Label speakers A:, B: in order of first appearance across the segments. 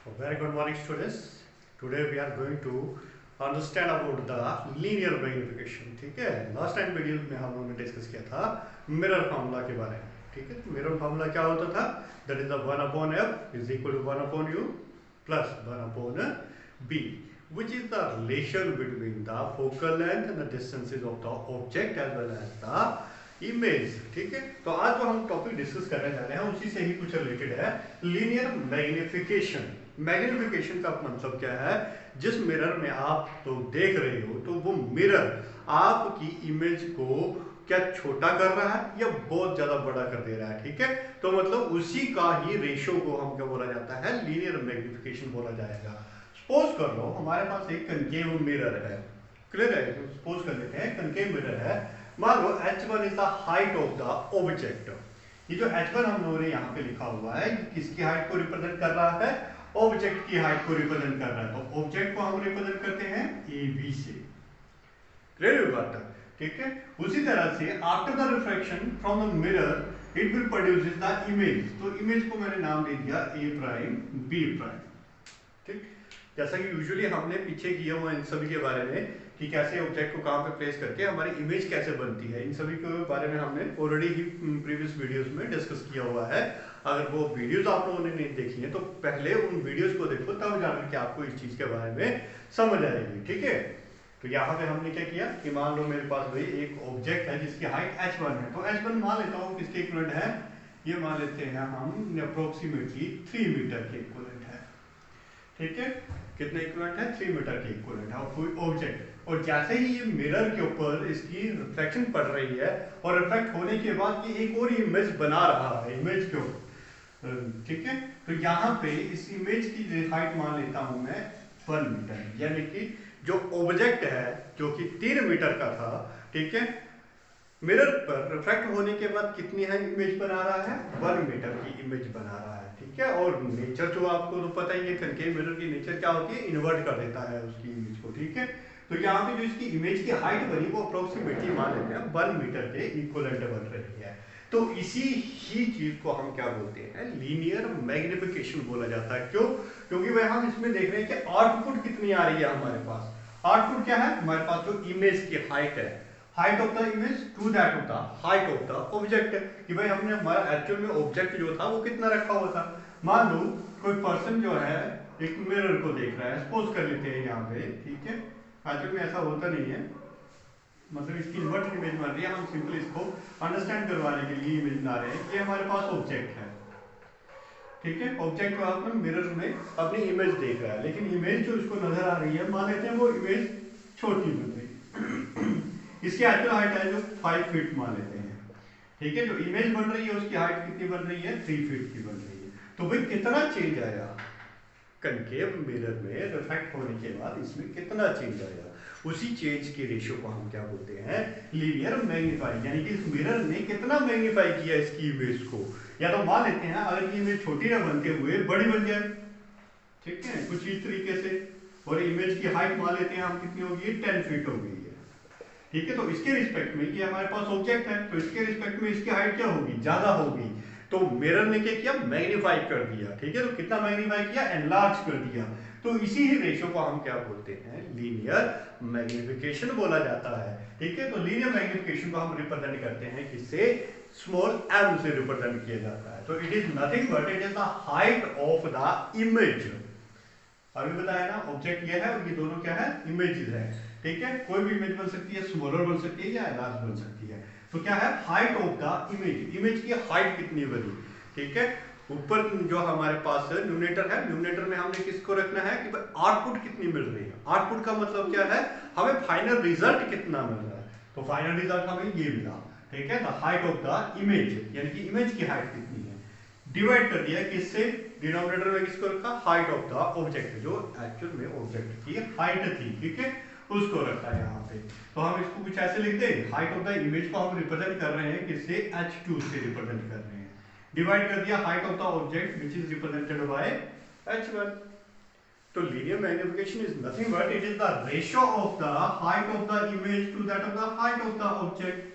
A: Very good morning, students. Today we are going to understand about the linear magnification. ठीक है, last time video में हम लोगों ने डिस्कस किया था मिरर फार्मूला के बारे में. ठीक है, तो मिरर फार्मूला क्या होता था? That is the 1 upon f is equal to 1 upon u plus 1 upon b, which is the relation between the focal length and the distances of the object as well as the image. ठीक है, तो आज जो हम topic discuss करने जा रहे हैं उसी से ही कुछ रिलेटेड है, लीनियर मैग्निफिकेशन. मैग्निफिकेशन का मतलब क्या है? जिस मिरर में आप तो देख रहे हो तो वो मिरर आपकी इमेज को क्या छोटा कर रहा है या बहुत ज्यादा बड़ा कर दे रहा है. ठीक है, तो मतलब उसी का ही रेशो को हम क्या बोला जाता है? लीनियर मैग्निफिकेशन बोला जाएगा. सपोज कर लो हमारे पास एक कनकेव मिरर है. क्लियर है? सपोज कर लेते हैं कनकेव मिरर है. मान लो h1 is the height of the object. ये जो h1 हम लोगों ने यहाँ पे लिखा हुआ है किसकी हाइट को रिप्रेजेंट कर रहा है? ऑब्जेक्ट की हाइट को रिप्रेजेंट कर रहा है. तो ऑब्जेक्ट को हम रिप्रेजेंट करते हैं AB से. क्लियर बात? ठीक है, उसी तरह से after the refraction from the mirror it will produce the image. तो इमेज को मैंने नाम दे दिया A प्राइम B प्राइम. ठीक, जैसा कि यूजुअली हमने पीछे किया हुआ इन सभी के बारे में कि कैसे ऑब्जेक्ट को कहां पे प्लेस करके हमारी इमेज कैसे बनती है, इन सभी के बारे में हमने ऑलरेडी ही प्रीवियस वीडियोस में डिस्कस किया हुआ है. अगर वो वीडियोस आप लोगों ने नहीं देखी है तो पहले उन वीडियोस को देखो, तब जाकर के आपको इस चीज के बारे में समझ आएगी. ठीक है, तो यहाँ पे हमने क्या किया कि मान लो मेरे पास भाई एक ऑब्जेक्ट है जिसकी हाइट h1 है. तो h1 मान लेता हूँ किसके इक्विवेलेंट है? ये मान लेते हैं हम अप्रोक्सीमेटली 3 मीटर के इक्विवेलेंट है. ठीक है, कितने इक्विवेलेंट है? 3 मीटर के इक्विवेलेंट है और कोई ऑब्जेक्ट. और जैसे ही ये मिरर के ऊपर इसकी रिफ्लेक्शन पड़ रही है और रिफ्लेक्ट होने के बाद ये एक और इमेज बना रहा है इमेज के ऊपर. ठीक है, तो यहाँ पे इस इमेज की हाइट मान लेता हूं मैं 1 मीटर, यानी कि जो ऑब्जेक्ट है जो कि 3 मीटर का था, ठीक है, मिरर पर रिफ्लेक्ट होने के बाद कितनी है इमेज बना रहा है? 1 मीटर की इमेज बना रहा है. ठीक है, और नेचर जो आपको तो पता ही है कनकेव मिरर की नेचर क्या होती है? इन्वर्ट कर देता है उसकी इमेज को. ठीक है, तो यहाँ पे जो इसकी इमेज की हाइट बनी वो अप्रोक्सीमेटली मान लेते हैं 1 मीटर के इक्विवेलेंट बन रही है. तो इसी ही चीज को हम क्या बोलते हैं? लीनियर मैग्निफिकेशन बोला जाता है. क्यों? क्योंकि वह हम इसमें देख रहे हैं कि आउटपुट कितनी आ रही है हमारे पास. आउटपुट क्या है? हमारे पास जो इमेज की हाइट है, height of the image to that of the height of the object. कि भाई हमने हमारा एक्चुअल में ऑब्जेक्ट जो था वो कितना रखा हुआ था. मान लो कोई पर्सन जो है एक मिरर को देख रहा है, सपोज कर लेते हैं यहाँ पे. ठीक है, एक्चुअल में ऐसा होता नहीं है, मतलब इसकी इन्वर्ट इमेज बन रही है. हम सिंपल इसको अंडरस्टैंड करवाने के लिए इमेज बना रहे हैं कि हमारे पास ऑब्जेक्ट है. ठीक है, ऑब्जेक्ट को अपन मिरर में अपनी इमेज देख रहा है, लेकिन इमेज जो इसको नजर आ रही है मान लेते हैं वो इमेज छोटी बन रही है. इसकी एक्चुअल हाइट है जो 5 फीट मान लेते हैं. ठीक है, जो इमेज बन रही है उसकी हाइट कितनी बन रही है? 3 फीट की बन रही है. तो भाई कितना चेंज आया कनकेव मिरर में रिफ्लेक्ट होने के बाद? इसमें कितना चेंज आया? उसी चेंज के रेशियो को हम क्या बोलते हैं? Linear magnify. यानी कि इस मिरर ने कितना मैग्नीफाई किया इसकी इमेज को. या तो मान लेते हैं अगर ये इमेज छोटी ना बनते हुए बड़ी बन जाए, ठीक है, कुछ इस तरीके से, और इमेज की हाइट मान लेते हैं हम कितनी होगी? 10 फीट हो गई है. ठीक है, तो इसके रिस्पेक्ट में ये हमारे पास ऑब्जेक्ट है, तो इसके रिस्पेक्ट में इसकी हाइट क्या होगी? ज्यादा होगी. तो मिरर ने क्या किया? मैग्नीफाई कर दिया. ठीक है, तो कितना मैग्नीफाई किया? एनलार्ज कर दिया. तो इसी ही रेशियो को हम क्या बोलते हैं? लीनियर मैग्निफिकेशन बोला जाता है. ठीक है, तो लीनियर मैग्निफिकेशन को हम रिप्रेजेंट करते हैं किससे? स्मॉल m से रिप्रेजेंट किया जाता है. तो it is nothing but it is the height of the image. अभी बताया ना, ऑब्जेक्ट ये है और ये दोनों क्या है? इमेजेस है. ठीक है, कोई भी इमेज बन सकती है, स्मॉलर बन सकती है या लार्ज बन सकती है. तो क्या है? Height of the image. Image की हाइट कितनी बनी. ठीक है, ऊपर जो हमारे पास न्यूमरेटर है, न्यूमरेटर में हमने किसको रखना है कि आउटपुट कितनी मिल रही है. आउटपुट का मतलब क्या है? हमें फाइनल रिजल्ट कितना मिल रहा है. तो फाइनल रिजल्ट हमें ये मिला. ठीक है, the height of the image, यानी कि इमेज की हाइट कितनी है, डिवाइड कर दिया किससे? डिनोमिनेटर में किसको रखा? हाइट ऑफ द ऑब्जेक्ट, जो एक्चुअल में ऑब्जेक्ट की हाइट थी. ठीक है, उसको रखा है यहाँ पे. तो हम इसको कुछ ऐसे लिख दें, हाइट ऑफ द इमेज को हम रिप्रेजेंट कर रहे हैं किससे? h2 से रिप्रेजेंट कर रहे हैं. डिवाइड कर दिया height of the object which is represented by h1. तो linear magnification is nothing but it is the ratio of the height of the image to that of the height of the object.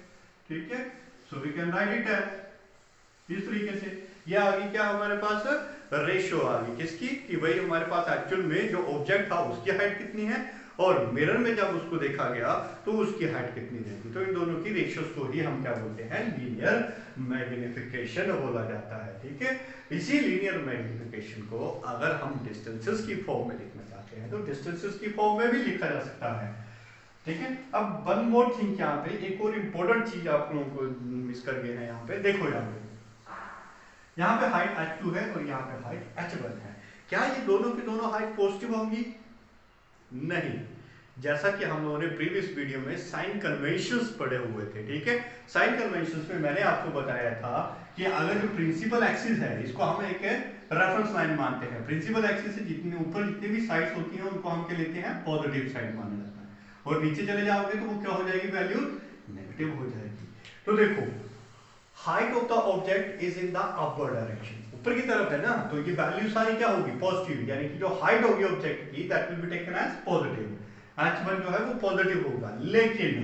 A: ठीक है, so we can write it as इस तरीके से. ये आ गई क्या हमारे पास, रेशो आ गई किसकी, कि भाई हमारे पास एक्चुअल में जो ऑब्जेक्ट था उसकी हाइट कितनी है और मिरर में जब उसको देखा गया तो उसकी हाइट कितनी रहेगी। तो इन दोनों की रेशियोज को ही हम क्या बोलते हैं, लीनियर मैग्निफिकेशन बोला जाता है। ठीक है, इसी लीनियर मैग्निफिकेशन को अगर हम डिस्टेंसेस की फॉर्म में लिखना चाहते हैं तो डिस्टेंसेस की फॉर्म में भी लिखा जा सकता है। ठीक है, अब वन मोर थिंग, यहाँ पे एक और इम्पोर्टेंट चीज आप लोगों को मिस कर गए हैं। यहाँ पे देखो, यहाँ पे हाइट h2 है और यहाँ पे हाइट h1 है। क्या ये दोनों की दोनों हाइट पॉजिटिव होंगी? नहीं। जैसा कि हम लोगों ने प्रीवियस वीडियो में साइन कन्वेंशंस पढ़े हुए थे। ठीक है, साइन कन्वेंशंस में मैंने आपको बताया था कि अगर जो प्रिंसिपल एक्सिस है इसको हम एक रेफरेंस लाइन मानते हैं। प्रिंसिपल एक्सिस से जितने ऊपर जितनी भी साइड्स होती हैं उनको हम क्या लेते हैं, पॉजिटिव साइड माना जाता है, और नीचे चले जाओगे तो वो क्या हो जाएगी, वैल्यू नेगेटिव हो जाएगी। तो देखो, height of the object is in the upward direction, ऊपर की तरफ है ना, तो ये वैल्यू सारी क्या होगी, पॉजिटिव, यानी कि जो हाइट होगी ऑब्जेक्ट की that will be taken as positive. h1 जो है वो पॉजिटिव होगा, लेकिन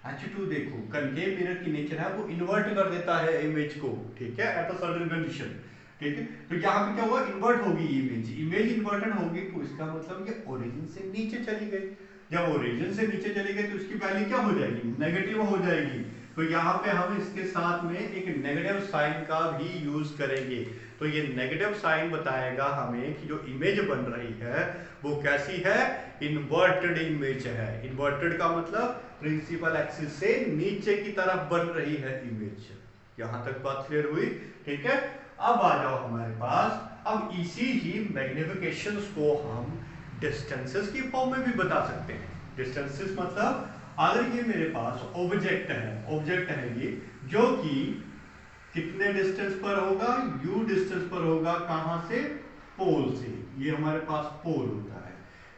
A: h2 देखो, कनकेव मिरर की नेचर है वो इन्वर्ट कर देता है इमेज को। ठीक है, एट अ सर्टेन कंडीशन। ठीक है, तो यहाँ पे क्या हुआ, इन्वर्ट होगी इमेज, इमेज इन्वर्टेड होगी तो इसका मतलब ये ओरिजिन से नीचे चली गई। जब ओरिजिन से नीचे चली गई तो इसकी वैल्यू क्या हो जाएगी, नेगेटिव हो जाएगी। तो यहाँ पे हम इसके साथ में एक नेगेटिव साइन का भी यूज करेंगे। तो ये नेगेटिव साइन बताएगा हमें कि जो इमेज बन रही है वो कैसी है, इन्वर्टेड इमेज है। इन्वर्टेड का मतलब प्रिंसिपल एक्सिस से नीचे की तरफ बन रही है इमेज। यहां तक बात क्लियर हुई? ठीक है, अब आ जाओ हमारे पास, अब इसी ही मैग्निफिकेशंस को हम डिस्टेंसेस की फॉर्म में भी बता सकते हैं। डिस्टेंसेस मतलब अगर ये मेरे पास ऑब्जेक्ट है ये, जो कि कितने डिस्टेंस पर होगा, u डिस्टेंस पर होगा, कहां से, पोल से। ये हमारे पास पोल होता है।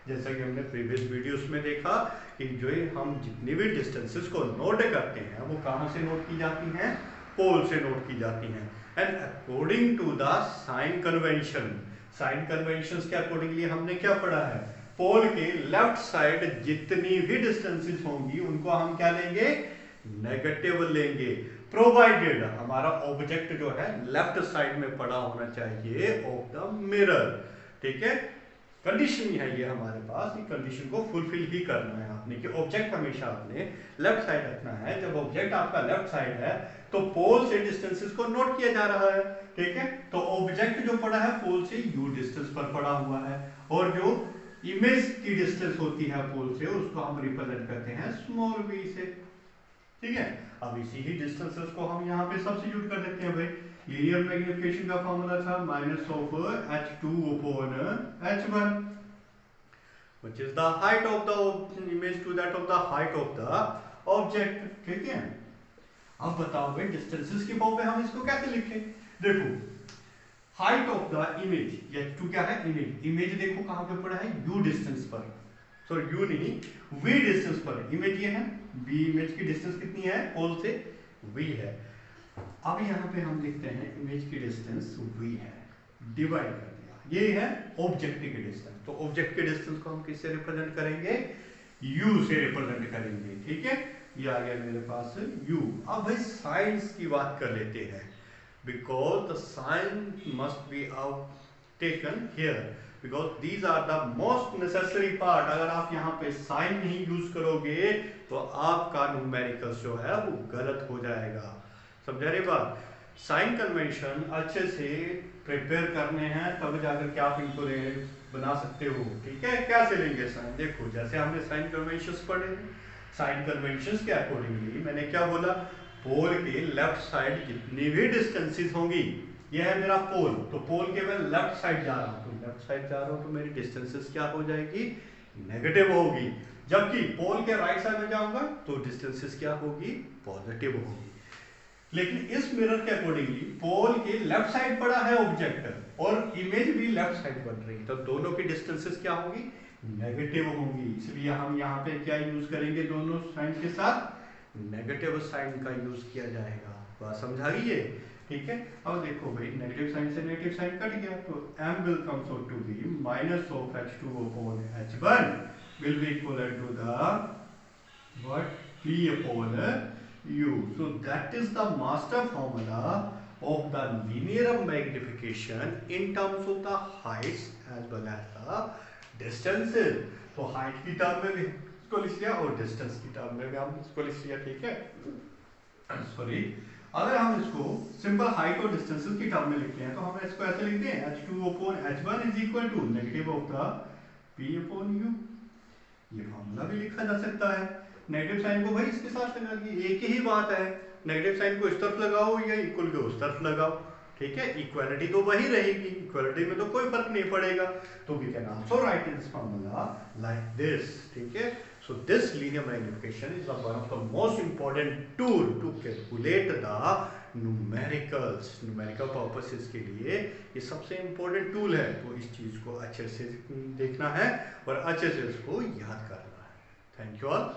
A: जैसा कि हमने प्रीवियस वीडियोस में देखा कि जो हम जितनी भी डिस्टेंसेस को नोट करते हैं वो कहां से नोट की जाती हैं, पोल से नोट की जाती हैं। And according to the sign convention, sign conventions के अकॉर्डिंगली हमने क्या पढ़ा है, पोल के लेफ्ट साइड जितनी भी डिस्टेंसेस होंगी उनको हम क्या लेंगे, नेगेटिव लेंगे, प्रोवाइडेड हमारा ऑब्जेक्ट जो है लेफ्ट साइड में पड़ा होना चाहिए ऑफ द मिरर। ठीक है, कंडीशन है ये हमारे पास, ये कंडीशन को फुलफिल ही करना है आपने, कि ऑब्जेक्ट हमेशा आपने लेफ्ट साइड रखना है। जब ऑब्जेक्ट आपका लेफ्ट साइड है तो पोल से डिस्टेंसेस को नोट किया जा रहा है। ठीक है, तो ऑब्जेक्ट जो पड़ा है पोल से u डिस्टेंस पर पड़ा हुआ है, और जो इमेज की डिस्टेंस होती है पोल से उसको हम रिप्रेजेंट करते हैं स्मॉल v से। ठीक है, अब इसी ही डिस्टेंसेस को हम यहाँ पे सब्स्टिट्यूट कर देते हैं भाई। लीनियर मैग्निफिकेशन का फॉर्मूला था minus of h2 upon h1 which is the height of the image to that of the height of the object। ठीक है, अब बताओ भाई डिस्टेंसेस की फॉर्म में हम इसको कैसे लिखें। देखो, height of the image, h2 क्या है, इमेज, इमेज देखो कहां पे पड़ा है, u डिस्टेंस पर, सॉरी u नहीं, v डिस्टेंस पर। इमेज ये है, v इमेज की डिस्टेंस कितनी है, पोल से v है। अब यहाँ पे हम लिखते हैं इमेज की डिस्टेंस v है, डिवाइड कर दिया, ये है ऑब्जेक्ट की डिस्टेंस। तो ऑब्जेक्ट की डिस्टेंस को हम किससे रिप्रेजेंट करेंगे, u से रिप्रेजेंट करेंगे। ठीक है, ये आ गया मेरे पास u। अब भाई साइंस की बात कर लेते हैं, because the sign must be taken here because these are the most necessary part। अगर आप यहाँ पे साइन नहीं यूज करोगे तो आपका न्यूमेरिकल्स जो है वो गलत हो जाएगा। समझा रही बात? साइन कन्वेंशन अच्छे से प्रिपेयर करने हैं तब जाकर के आप इनको बना सकते हो। ठीक है, कैसे लेंगे साइन, देखो जैसे हमने साइन कन्वेंशंस पढ़े हैं, साइन कन्वेंशंस के अकॉर्डिंगली मैंने क्या बोला, पोल के लेफ्ट साइड जितनी भी डिस्टेंसेस होंगी, ये है मेरा पोल, तो पोल के मैं लेफ्ट साइड जा रहा हूँ, तो लेफ्ट साइड जा रहा हूँ तो मेरी डिस्टेंसेस क्या हो जाएगी, नेगेटिव होगी। जबकि पोल के राइट साइड में जाऊंगा तो डिस्टेंसेस क्या होगी, पॉजिटिव होगी। लेकिन इस मिरर के अकॉर्डिंगली पोल के लेफ्ट साइड पड़ा है ऑब्जेक्ट और इमेज भी लेफ्ट साइड बन रही है, तो दोनों की डिस्टेंसेस क्या होगी, नेगेटिव होंगी। इसलिए हम यहाँ पे क्या यूज करेंगे, दोनों साइन के साथ नेगेटिव साइन का यूज किया जाएगा। बात समझा गई है? ठीक है, अब देखो भाई नेगेटिव साइन से नेगेटिव साइन कट गया, तो m will comes out to be minus of h2 upon h1 will be equal to the what, p upon u। So that is the master formula of the linear magnification in terms of the heights as well as the distances. तो height की term में भी इसको लिख लिया और distance की term में भी हम इसको लिख लिया, ठीक है। सॉरी, अगर हम इसको सिंपल हाइट और डिस्टेंसेस की टर्म में लिखते हैं तो हम इसको ऐसे लिखते हैं h2 upon h1 is equal to negative of the p upon u। ये फॉर्मूला भी लिखा जा सकता है। नेगेटिव साइन को भाई इसके साथ लगा के एक ही बात है, नेगेटिव साइन को इस तरफ लगाओ या इक्वल को उस तरफ लगाओ, ठीक है। इक्वालिटी तो वही रहेगी, इक्वालिटी में तो कोई फर्क नहीं पड़ेगा। तो we can also write this formula like this, ठीक है। So this linear magnification is one of the most important tool to calculate the numerical purposes के लिए ये सबसे इंपॉर्टेंट टूल है। तो इस चीज को अच्छे से देखना है और अच्छे से इसको याद करना है। Thank you all.